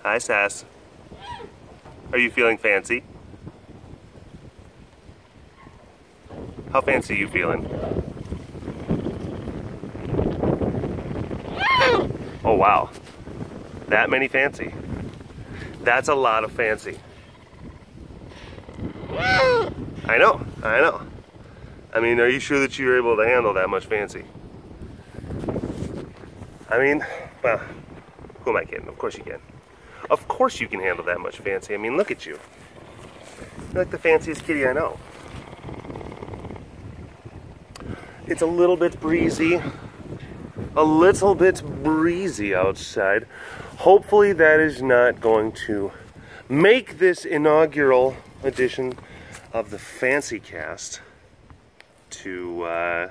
Hi, Sass. Are you feeling fancy? How fancy are you feeling? Oh, wow. That many fancy. That's a lot of fancy. I know. I mean, are you sure that you're able to handle that much fancy? I mean, well, who am I kidding? Of course you can. Of course you can handle that much fancy. I mean, look at you. You're like the fanciest kitty I know. It's a little bit breezy. A little bit breezy outside. Hopefully that is not going to make this inaugural edition of the Fancycast too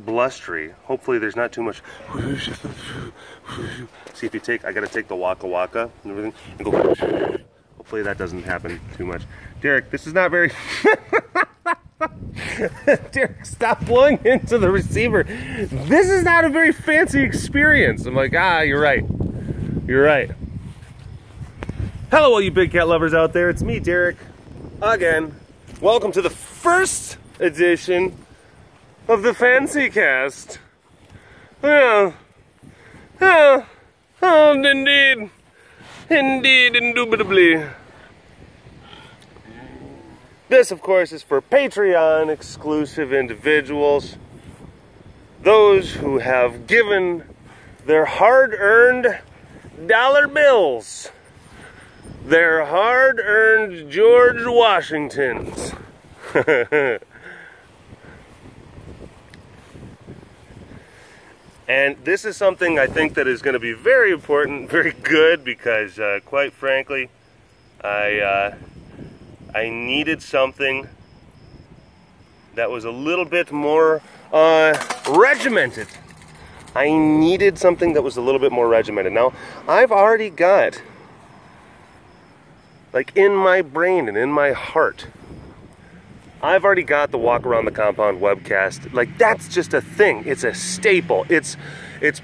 blustery. Hopefully there's not too much. See, if you take, I gotta take the waka waka and everything and go. Hopefully that doesn't happen too much. Derek, this is not very. Derek, stop blowing into the receiver. This is not a very fancy experience. I'm like, you're right. You're right. Hello, all you big cat lovers out there. It's me, Derek, again. Welcome to the first edition of the Fancycast. Yeah. Oh, indeed. Indeed, indubitably. This, of course, is for Patreon exclusive individuals. Those who have given their hard-earned dollar bills. Their hard-earned George Washingtons. And this is something I think that is going to be very important, very good, because quite frankly, I needed something that was a little bit more regimented. I needed something that was a little bit more regimented. Now, I've already got, like in my brain and in my heart, I've already got the walk around the compound webcast. Like, that's just a thing. It's a staple. It's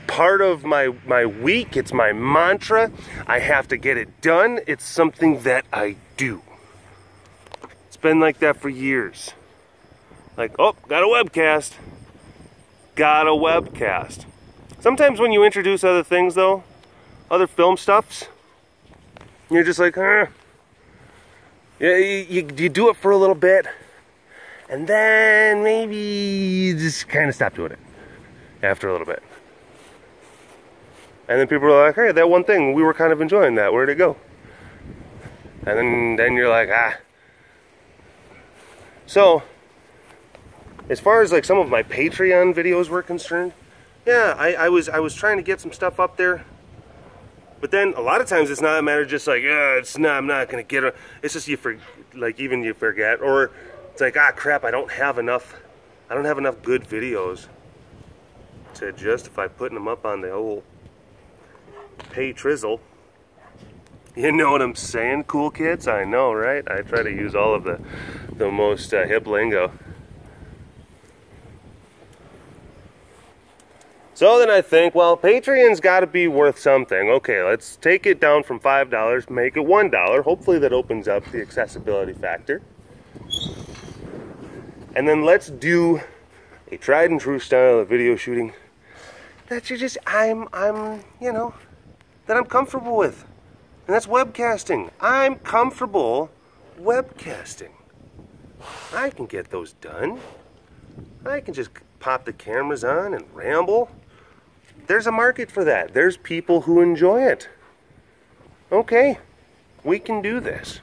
part of my week. It's my mantra. I have to get it done. It's something that I do. It's been like that for years. Like, oh, got a webcast. Got a webcast. Sometimes when you introduce other things, though, other film stuffs, you're just like, yeah, you do it for a little bit. And then maybe you just kind of stop doing it after a little bit. And then people are like, hey, that one thing, we were kind of enjoying that. Where'd it go? And then you're like, So, as far as like some of my Patreon videos were concerned, yeah, I was trying to get some stuff up there. But then a lot of times it's not a matter of just like, I'm not going to get it. It's just you forget. Or it's like, crap, I don't have enough good videos to justify putting them up on the old pay trizzle. You know what I'm saying, cool kids? I know, right? I try to use all of the most hip lingo. So then I think, well, Patreon's got to be worth something. Okay, let's take it down from $5, make it $1. Hopefully that opens up the accessibility factor. And then let's do a tried and true style of video shooting that that I'm comfortable with. And that's webcasting. I'm comfortable webcasting. I can get those done. I can just pop the cameras on and ramble. There's a market for that. There's people who enjoy it. Okay, we can do this.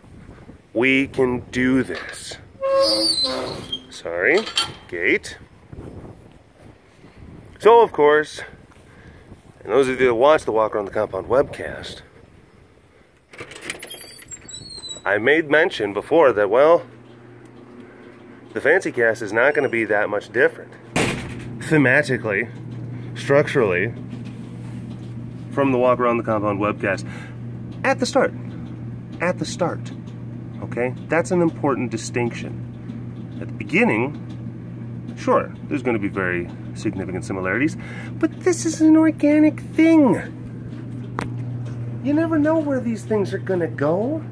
We can do this. Sorry, gate. So, of course, and those of you that watch the Walk Around the Compound webcast, I made mention before that, well, the Fancycast is not going to be that much different thematically, structurally, from the Walk Around the Compound webcast at the start. At the start. Okay? That's an important distinction. At the beginning, sure, there's going to be very significant similarities, but this is an organic thing. you never know where these things are gonna go.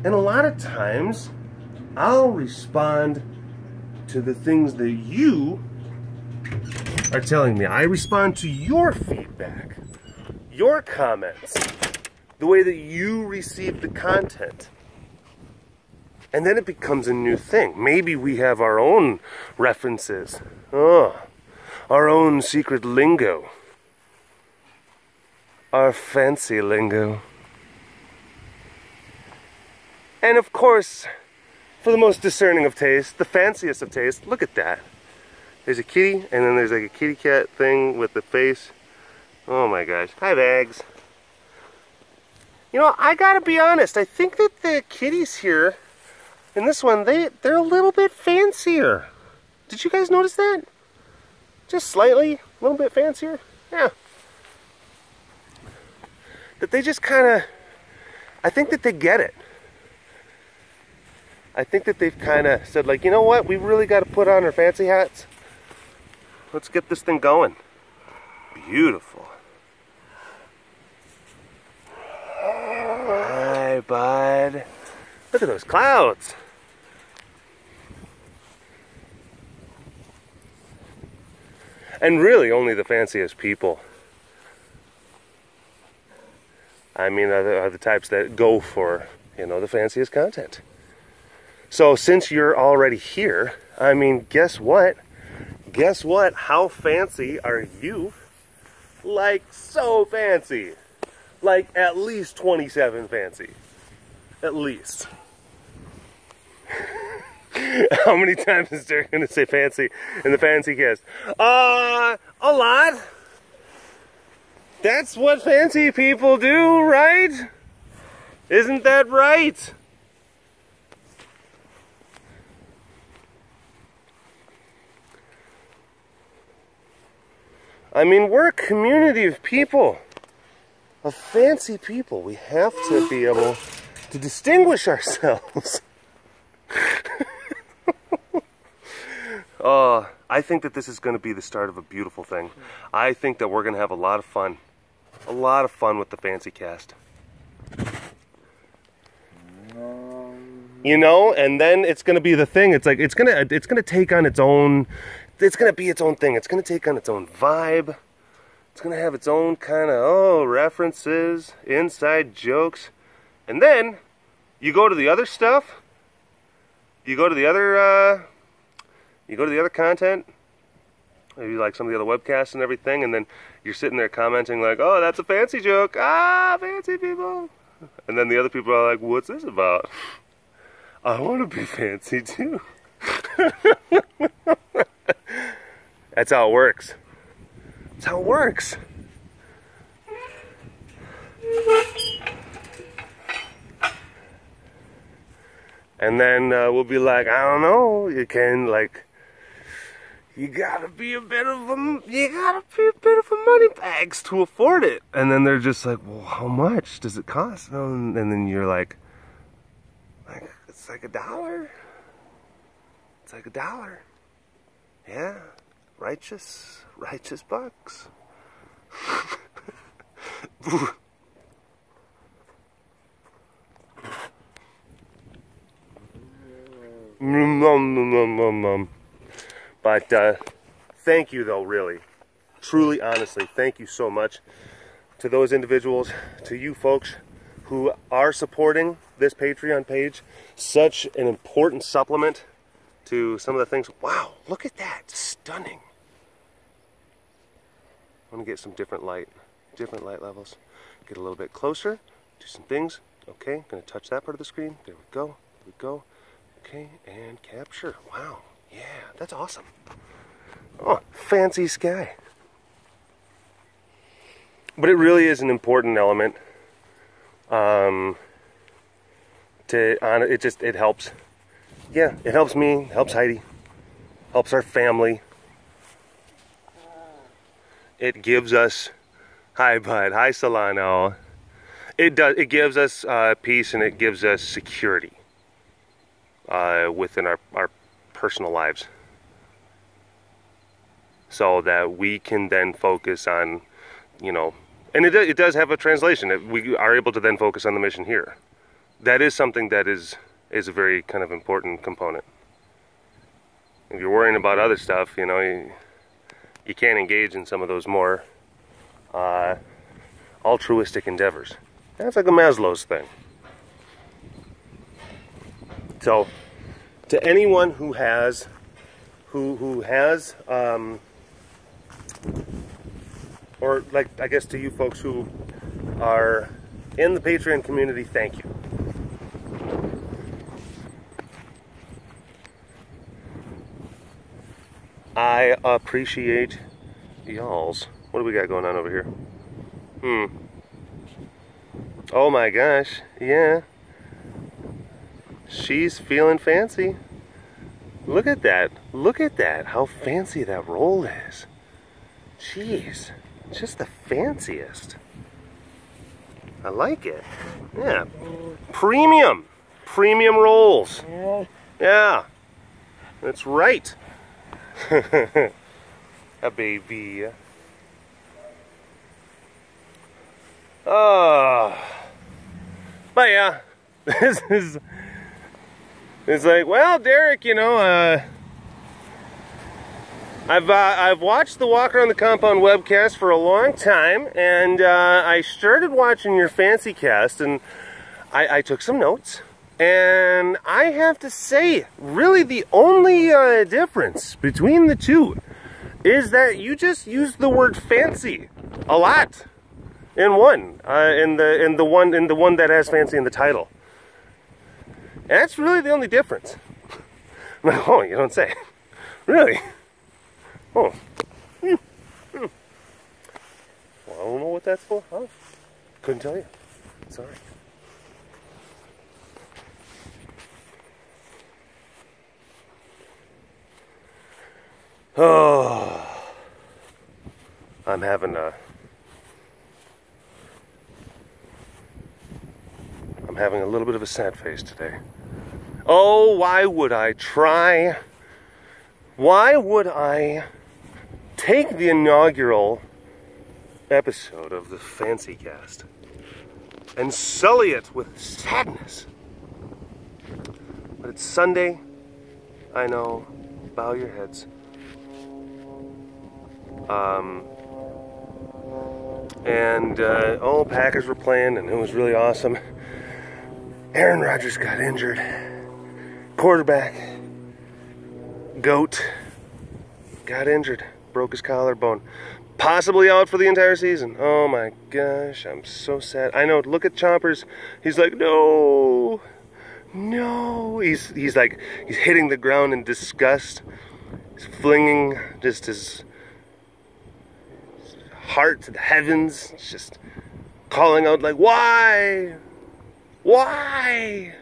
And a lot of times, I'll respond to the things that you are telling me. I respond to your feedback, your comments, the way that you receive the content. And then it becomes a new thing. Maybe we have our own references. Oh, our own secret lingo. Our fancy lingo. And of course, for the most discerning of taste, the fanciest of taste, look at that. There's a kitty, and then there's like a kitty cat thing with the face. Oh my gosh. Hi, Bags. You know, I gotta be honest, I think that the kitties here, in this one, they're a little bit fancier. Did you guys notice that? Just slightly, a little bit fancier? Yeah. That they just kind of, I think that they get it. I think that they've kind of said, like, you know what, we really got to put on our fancy hats. Let's get this thing going. Beautiful. Hi, bud. Look at those clouds. And really, only the fanciest people, I mean, are the types that go for, you know, the fanciest content. So since you're already here, I mean, guess what? Guess what? How fancy are you? Like, so fancy. Like, at least 27 fancy. At least. How many times is Derek going to say fancy in the Fancycast? A lot. That's what fancy people do, right? Isn't that right? I mean, we're a community of people, of fancy people. We have to be able to distinguish ourselves. I think that this is going to be the start of a beautiful thing. I think that we're going to have a lot of fun. A lot of fun with the Fancycast. You know, and then it's going to be the thing. It's like, it's going to take on its own, it's going to be its own thing. It's going to take on its own vibe. It's going to have its own kind of, references, inside jokes. And then you go to the other stuff. You go to the other content, maybe like some of the other webcasts and everything, and then you're sitting there commenting like, oh, that's a fancy joke. Ah, fancy people. And then the other people are like, what's this about? I want to be fancy too. That's how it works. That's how it works. And then we'll be like, I don't know, you can, like, you gotta be a bit of a money bags to afford it. And then they're just like, well, how much does it cost? And then you're like, it's like $1. It's like $1. Yeah, righteous bucks. But thank you, though, really, truly, honestly, thank you so much to those individuals, to you folks who are supporting this Patreon page. Such an important supplement to some of the things. Wow, look at that, stunning. I'm gonna get some different light levels. Get a little bit closer, do some things. Okay, gonna touch that part of the screen. There we go, there we go. Okay, and capture. Wow, yeah, that's awesome. Oh, fancy sky. But it really is an important element. It helps. Yeah, it helps me, helps Heidi, helps our family. It gives us, hi bud, hi Solano. It gives us peace, and it gives us security within our personal lives, so that we can then focus on, you know, And it does have a translation. We are able to then focus on the mission here. That is something that is a very kind of important component. If you're worrying about other stuff, you know, you can't engage in some of those more altruistic endeavors. That's like a Maslow's thing. So, to anyone who has, or like, I guess to you folks who are in the Patreon community, thank you. I appreciate y'all's. What do we got going on over here? Oh my gosh, yeah. She's feeling fancy. Look at that. Look at that. How fancy that roll is. Jeez. Just the fanciest. I like it. Yeah. Premium. Premium rolls. Yeah. That's right. A baby. Oh. But yeah. This is... It's like, well, Derek, you know, I've watched the Walk Around the Compound webcast for a long time, and I started watching your Fancycast, and I took some notes, and I have to say, really the only difference between the two is that you just use the word fancy a lot in one, in the one that has fancy in the title. That's really the only difference. Oh, you don't say. Really? Oh. Well, I don't know what that's for. Huh? Couldn't tell you. Sorry. Oh. I'm having a little bit of a sad face today. Oh, why would I try? Why would I take the inaugural episode of the Fancycast and sully it with sadness? But it's Sunday. I know. Bow your heads. Oh, Packers were playing, and it was really awesome. Aaron Rodgers got injured. Quarterback, GOAT, got injured. Broke his collarbone. Possibly out for the entire season. Oh my gosh, I'm so sad. I know, look at Chompers. He's like, no. No. He's like, he's hitting the ground in disgust. He's flinging just his heart to the heavens. He's just calling out like, why? Why?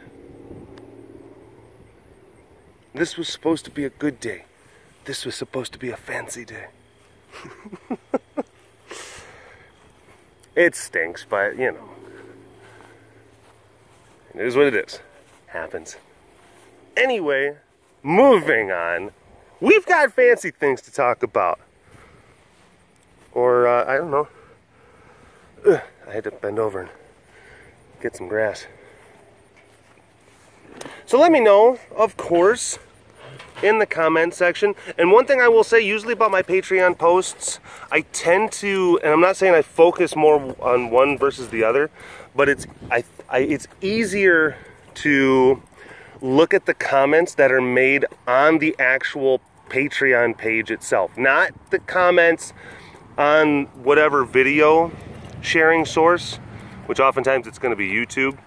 This was supposed to be a good day. This was supposed to be a fancy day. It stinks, but you know, it is what it is. Happens. Anyway, moving on. We've got fancy things to talk about. Or, I don't know. I had to bend over and get some grass. So let me know, of course, in the comment section. And one thing I will say, usually about my Patreon posts, I tend to, and I'm not saying I focus more on one versus the other, but it's easier to look at the comments that are made on the actual Patreon page itself, not the comments on whatever video sharing source, which oftentimes it's going to be YouTube.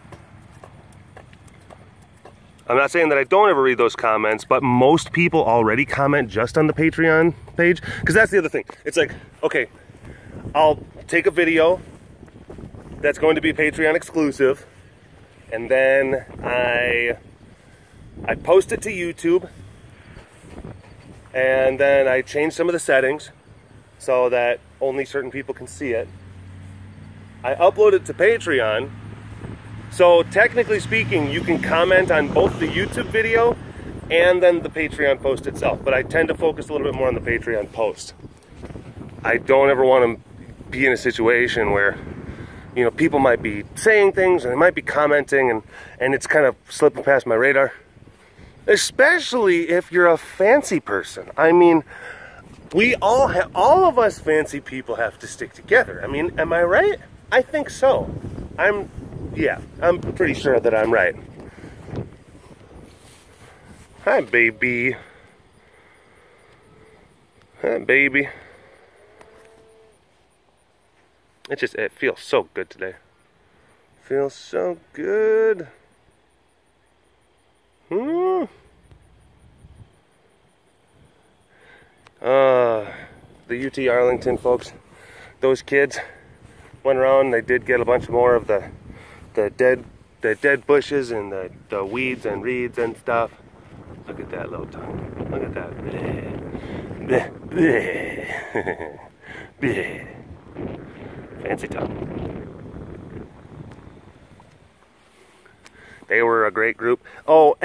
I'm not saying that I don't ever read those comments, but most people already comment just on the Patreon page, because that's the other thing. It's like, okay, I'll take a video that's going to be Patreon exclusive, and then I post it to YouTube, and then I change some of the settings so that only certain people can see it. I upload it to Patreon. So technically speaking, you can comment on both the YouTube video and then the Patreon post itself. But I tend to focus a little bit more on the Patreon post. I don't ever want to be in a situation where, you know, people might be saying things and they might be commenting, and it's kind of slipping past my radar. Especially if you're a fancy person. I mean, we all have, all of us fancy people have to stick together. I mean, am I right? I think so. I'm pretty sure that I'm right. Hi, baby. Hi, baby. It feels so good today. Feels so good. The UT Arlington folks, those kids went around. They did get a bunch more of the dead bushes and the weeds and reeds and stuff. Look at that little tongue. Look at that. Bleh. Bleh. Bleh. Fancy tongue. They were a great group. Oh,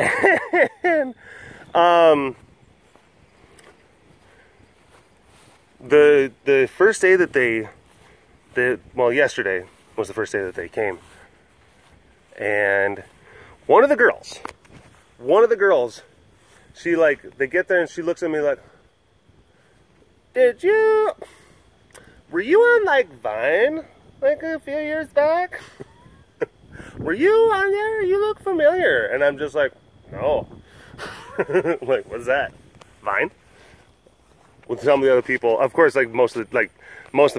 and the first day that well, yesterday was the first day that they came, and one of the girls, she they get there and she looks at me like, were you on like Vine like a few years back? Were you on there? You look familiar. And I'm just like, no. Like, what's that? Vine? With some of the other people, of course, like most of the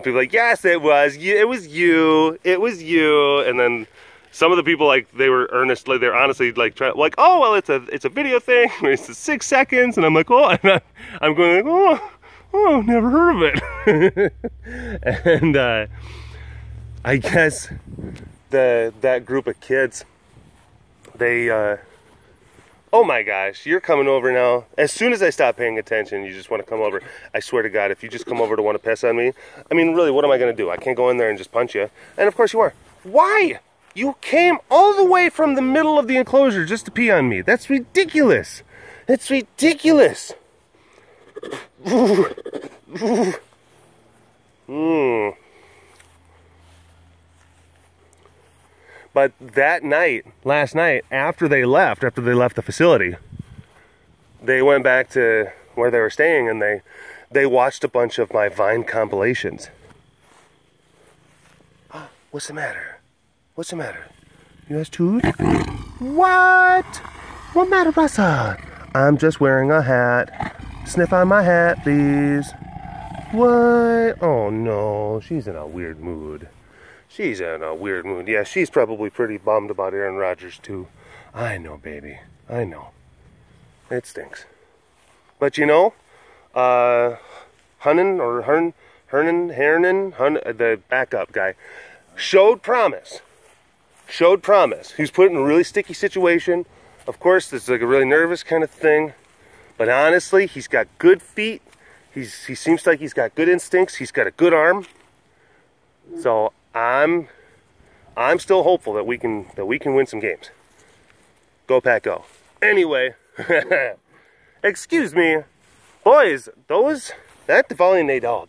people, like, yes, it was you, and then some of the people, like, they were earnestly, they're honestly like trying, like, oh well, it's a video thing, it's 6 seconds, and I'm like, oh, and I'm going like, oh, never heard of it. And I guess that group of kids, they oh my gosh, you're coming over now. As soon as I stop paying attention, you just want to come over. I swear to God, if you just come over to want to piss on me, I mean, really, what am I going to do? I can't go in there and just punch you. And of course you are. Why? You came all the way from the middle of the enclosure just to pee on me. That's ridiculous. It's ridiculous. But that night, last night, after they left the facility, they went back to where they were staying, and they watched a bunch of my Vine compilations. What's the matter? What's the matter? You guys too? What? What matter, Russell? I'm just wearing a hat. Sniff on my hat, please. What? Oh no, she's in a weird mood. She's in a weird mood. Yeah, she's probably pretty bummed about Aaron Rodgers too. I know, baby. I know. It stinks. But you know, Hernan, the backup guy, showed promise. He's put in a really sticky situation. Of course, it's like a really nervous kind of thing. But honestly, he's got good feet. He seems like he's got good instincts. He's got a good arm. So I'm still hopeful that we can win some games. Go Pack Go. Anyway, excuse me, boys. That Devali and Nadal,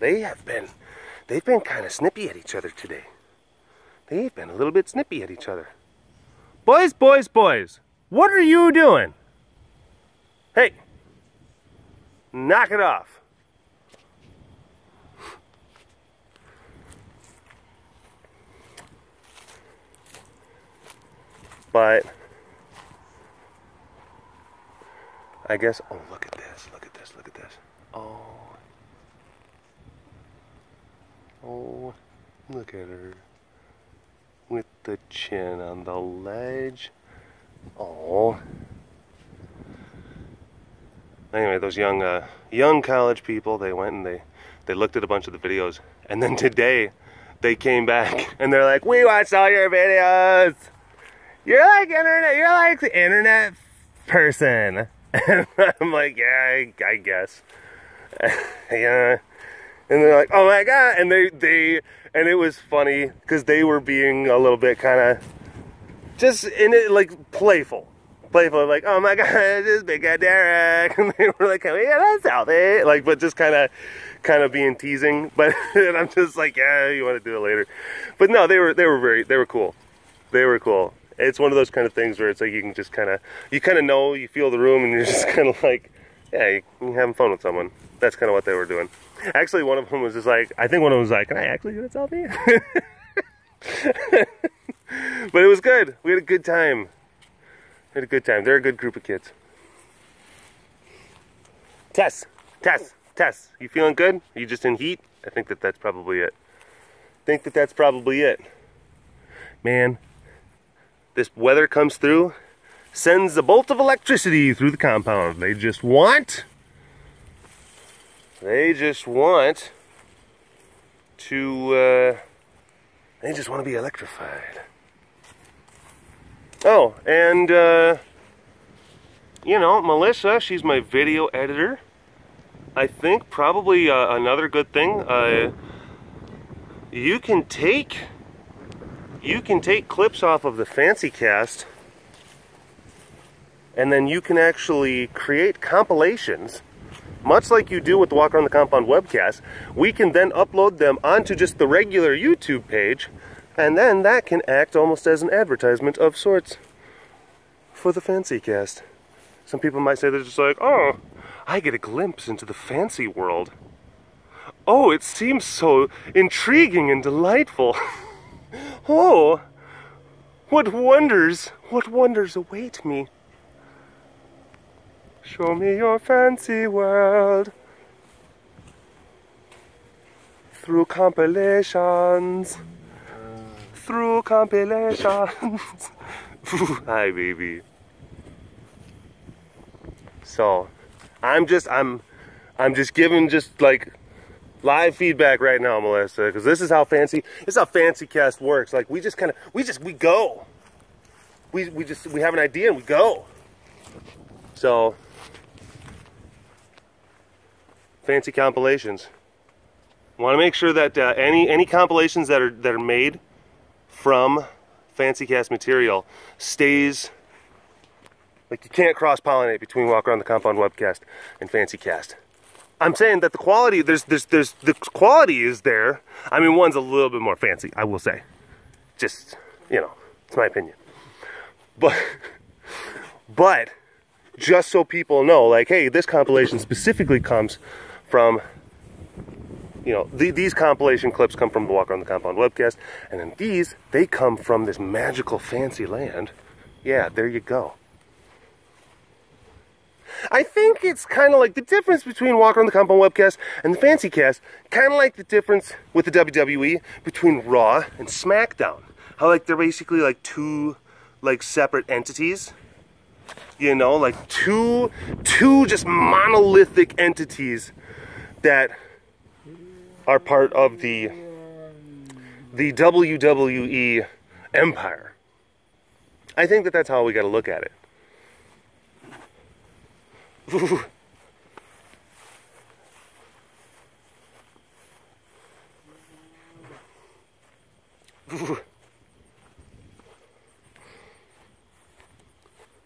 they've been kind of snippy at each other today. They've been a little bit snippy at each other. Boys. What are you doing? Hey, knock it off. But I guess, oh, look at this. Oh, look at her with the chin on the ledge. Oh. Anyway, those young college people, they went and they looked at a bunch of the videos, and then today they came back and they're like, we watched all your videos. You're like the internet person. And I'm like, yeah, I guess. Yeah. And they're like, oh my God. And and it was funny because they were being a little bit kind of just in it, like playful. playful, like, oh my god, this big guy Derek, and they were like, yeah, that's Southie, like, but just kind of being teasing, but and I'm just like, yeah, you want to do it later, but no, they were cool, they were cool. It's one of those kind of things where it's like you can just you know, you feel the room, and you're just kind of like, yeah, you're having fun with someone. That's kind of what they were doing. Actually, one of them was just like, I think one of them was like, can I actually do that Southie? But it was good. We had a good time. We had a good time. They're a good group of kids. Tess. You feeling good? Are you just in heat? I think that's probably it. Man, this weather comes through, sends a bolt of electricity through the compound. They just want to, they just want to be electrified. Oh, and, you know, Melissa, she's my video editor. I think probably another good thing, you can take clips off of the Fancycast, and then you can actually create compilations, much like you do with the Walk Around the Compound webcast. We can then upload them onto just the regular YouTube page, and then that can act almost as an advertisement of sorts for the Fancycast. Some people might say they're just like, oh, I get a glimpse into the fancy world. Oh, it seems so intriguing and delightful. Oh, what wonders await me. Show me your fancy world. Through compilations. Hi, baby. So, I'm just giving like live feedback right now, Melissa, because this is how Fancycast works. Like we go. We have an idea and we go. So, fancy compilations. Want to make sure that any compilations that are made from Fancycast material stays, like, you can't cross-pollinate between Walk Around the Compound webcast and Fancycast. I'm saying that the quality, the quality is there. I mean, one's a little bit more fancy, I will say. Just, you know, it's my opinion. But just so people know, like, hey, this compilation specifically comes from, you know, these compilation clips come from the Walk Around the Compound webcast, and then these, they come from this magical fancy land. Yeah, there you go. I think it's kind of like the difference between Walk Around the Compound webcast and the Fancycast, kind of like the difference with the WWE between Raw and SmackDown. How, like, they're basically like two, like, separate entities. You know, like two just monolithic entities that are part of the WWE empire. I think that that's how we got to look at it.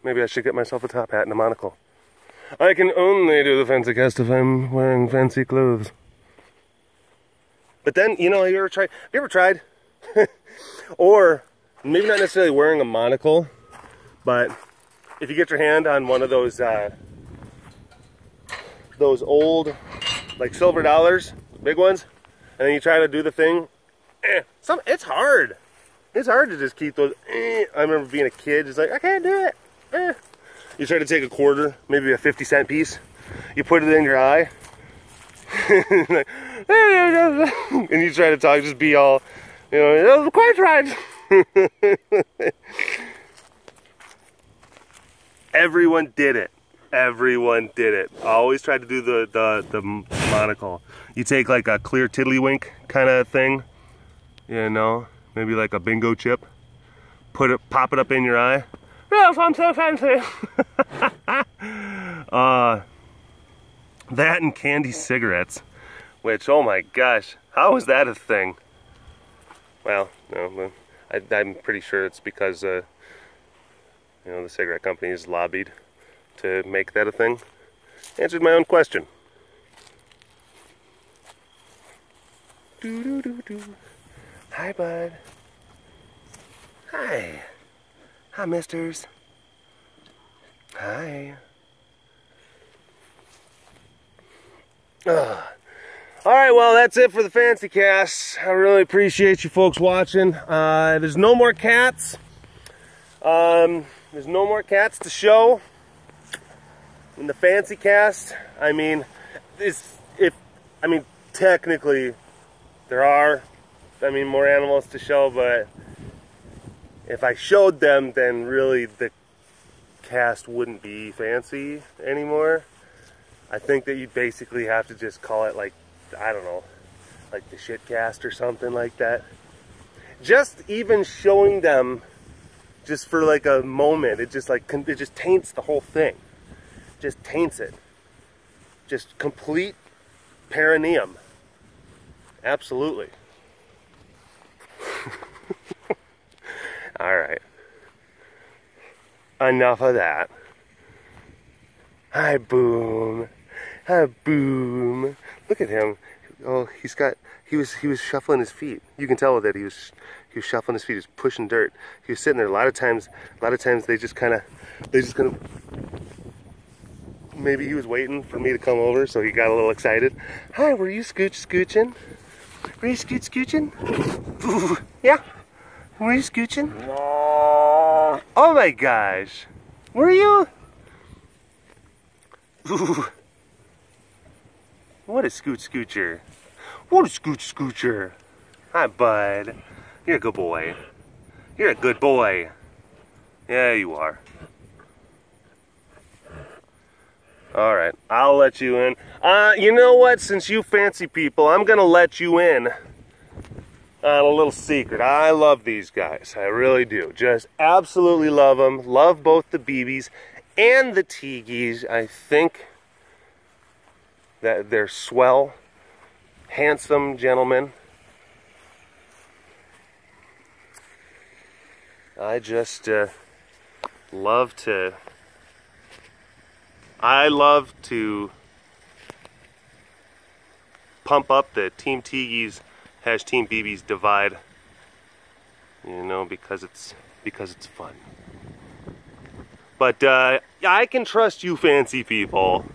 Maybe I should get myself a top hat and a monocle. I can only do the Fancycast if I'm wearing fancy clothes. But then, you know, have you ever tried? Or maybe not necessarily wearing a monocle, but if you get your hand on one of those old, like, silver dollars, big ones, and then you try to do the thing, it's hard. It's hard to just keep those. I remember being a kid, just like, I can't do it. You try to take a quarter, maybe a 50-cent piece, you put it in your eye, like, and you try to talk, just be all, you know, that was quite right. Everyone did it. Everyone did it. I always tried to do the monocle. You take like a clear tiddlywink kind of thing, you know, maybe like a bingo chip, pop it up in your eye. Yes, I'm so fancy. That and candy cigarettes, which, oh my gosh, how is that a thing? Well, no, I'm pretty sure it's because You know, the cigarette companies lobbied to make that a thing. Answered my own question. Hi, bud. Hi. Hi, misters. Hi. Alright, well, that's it for the Fancycast. I really appreciate you folks watching. There's no more cats. There's no more cats to show in the Fancycast. I mean, technically, there are, more animals to show, but if I showed them, then really the cast wouldn't be fancy anymore. I think that you'd basically have to just call it like, I don't know, like the shit cast or something like that. Just even showing them just for like a moment, it just taints the whole thing. Just taints it. Just complete perineum. Absolutely. Alright. Enough of that. Hi, Boom. Hi, Boom. Look at him. Oh, he was shuffling his feet. You can tell that he was shuffling his feet. He was pushing dirt. He was sitting there. A lot of times they just kind of, maybe he was waiting for me to come over, so he got a little excited. Hi, were you scooching? Were you scooching? Yeah. Were you scooching? No. Oh my gosh. Were you? Ooh. What a scoocher. What a scoocher. Hi, bud. You're a good boy. You're a good boy. Yeah, you are. Alright, I'll let you in. You know what? Since you fancy people, I'm gonna let you in on a little secret. I love these guys. I really do. Just absolutely love them. Love both the BBs and the Teegees. I think that they're swell, handsome gentlemen. I just love to pump up the Team Teegees / Team BBs divide, you know, because it's fun. But I can trust you fancy people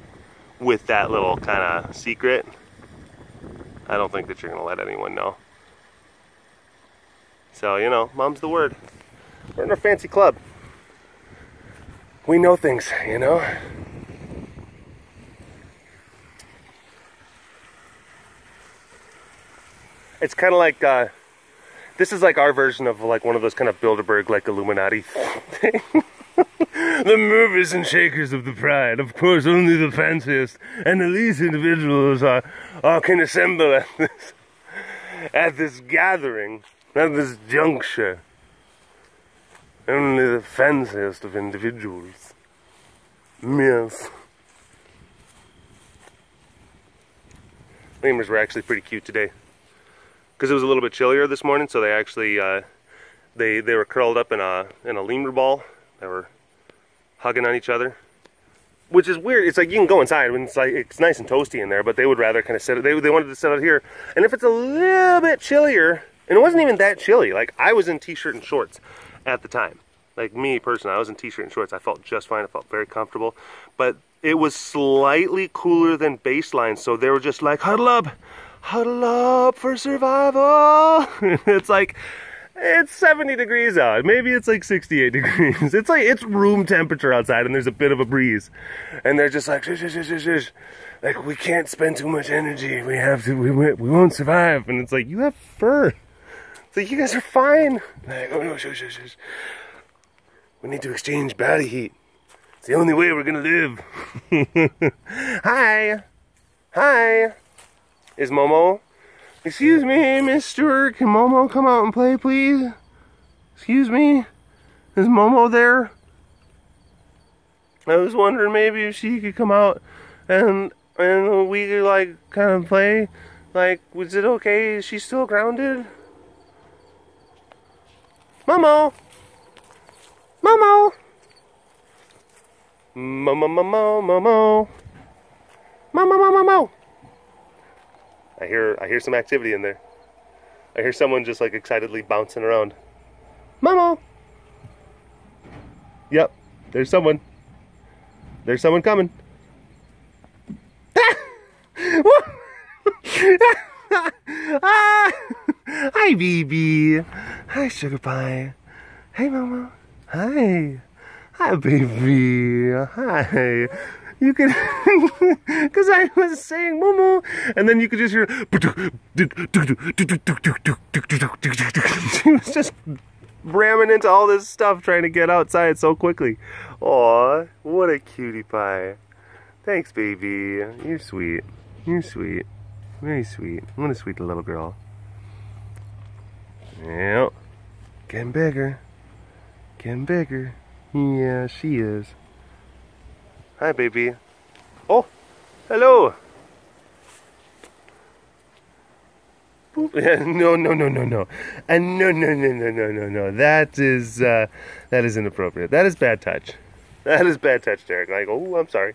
with that little kind of secret. I don't think that you're gonna let anyone know. So, you know, mom's the word. We're in our fancy club. We know things, you know. It's kind of like, this is like our version of like one of those kind of Bilderberg, like Illuminati thing. The movers and shakers of the pride. Of course, only the fanciest and elite individuals can assemble at this gathering, at this juncture. Only the fanciest of individuals. Yes. Lemurs were actually pretty cute today, because it was a little bit chillier this morning. So they actually they were curled up in a lemur ball. They were hugging on each other, which is weird. It's like you can go inside when it's nice and toasty in there, but they would rather kind of sit. They wanted to sit out here, and if it's a little bit chillier, and it wasn't even that chilly. Like I was in t-shirt and shorts at the time. Like me personally, I was in t-shirt and shorts. I felt just fine. I felt very comfortable, but it was slightly cooler than baseline. So they were just like, huddle up for survival. It's like, it's 70 degrees out. Maybe it's like 68 degrees. It's like, it's room temperature outside and there's a bit of a breeze. And they're just like, shush, shush, shush, shush. Like, we can't spend too much energy. We have to, we won't survive. And it's like, you have fur. It's like, you guys are fine. Like, oh no, shush, shush, shush. We need to exchange body heat. It's the only way we're gonna live. Hi. Hi. Is Momo? Excuse me, mister. Can Momo come out and play, please? Excuse me? Is Momo there? I was wondering maybe if she could come out and we could like kind of play. Like, was it okay? Is she still grounded? Momo! Momo! Mo mo mo mo mo mo. Mo mo mo mo mo. I hear some activity in there. I hear someone just like excitedly bouncing around. Momo. Yep, there's someone. There's someone coming. Hi, baby. Hi, sugar pie. Hey, Momo. Hi. Hi, baby. Hi. You could, because I was saying Momo, and then you could just hear. She was just ramming into all this stuff trying to get outside so quickly. Aw, what a cutie pie. Thanks, baby. You're sweet. You're sweet. Very sweet. What a sweet little girl. Yep. Getting bigger. Getting bigger. Yeah, she is. Hi, baby. Oh, hello. No, no, no, no, no. And no, no, no, no, no, no, no. That is inappropriate. That is bad touch. That is bad touch, Derek. Like, oh, I'm sorry.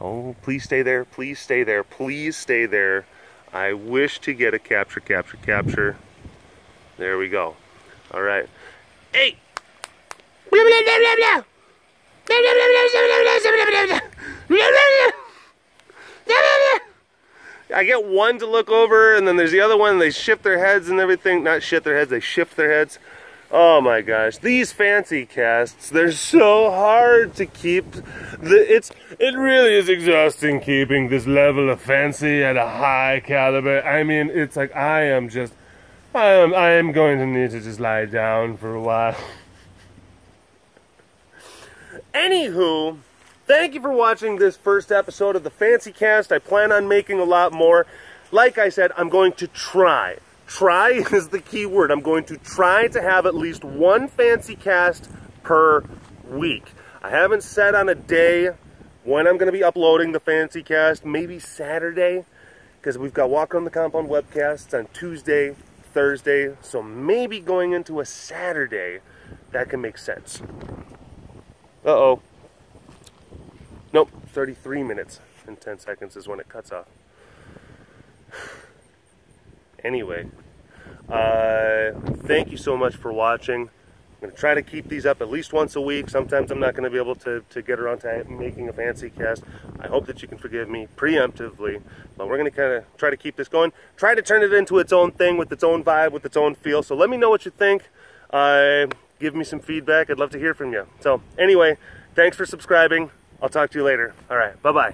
Oh, please stay there. Please stay there. Please stay there. I wish to get a capture, capture, capture. There we go. All right. Hey. Blah, blah, blah, blah, blah. I get one to look over, and then there's the other one, and they shift their heads and everything. Not shift their heads, they shift their heads. Oh my gosh, these fancy casts, they're so hard to keep. It really is exhausting keeping this level of fancy at a high caliber. I mean, it's like I am going to need to just lie down for a while. Anywho, thank you for watching this first episode of the Fancycast. I plan on making a lot more. Like I said, I'm going to try. Try is the key word. I'm going to try to have at least one Fancycast per week. I haven't set on a day when I'm going to be uploading the Fancycast. Maybe Saturday, because we've got Walk on the Compound webcasts on Tuesday, Thursday. So maybe going into a Saturday, that can make sense. Uh-oh. Nope, 33 minutes and 10 seconds is when it cuts off. Anyway, thank you so much for watching. I'm going to try to keep these up at least once a week. Sometimes I'm not going to be able to get around to making a fancy cast. I hope that you can forgive me preemptively. But we're going to kind of try to keep this going. Try to turn it into its own thing with its own vibe, with its own feel. So let me know what you think. Give me some feedback. I'd love to hear from you. So anyway, thanks for subscribing. I'll talk to you later. All right, bye-bye.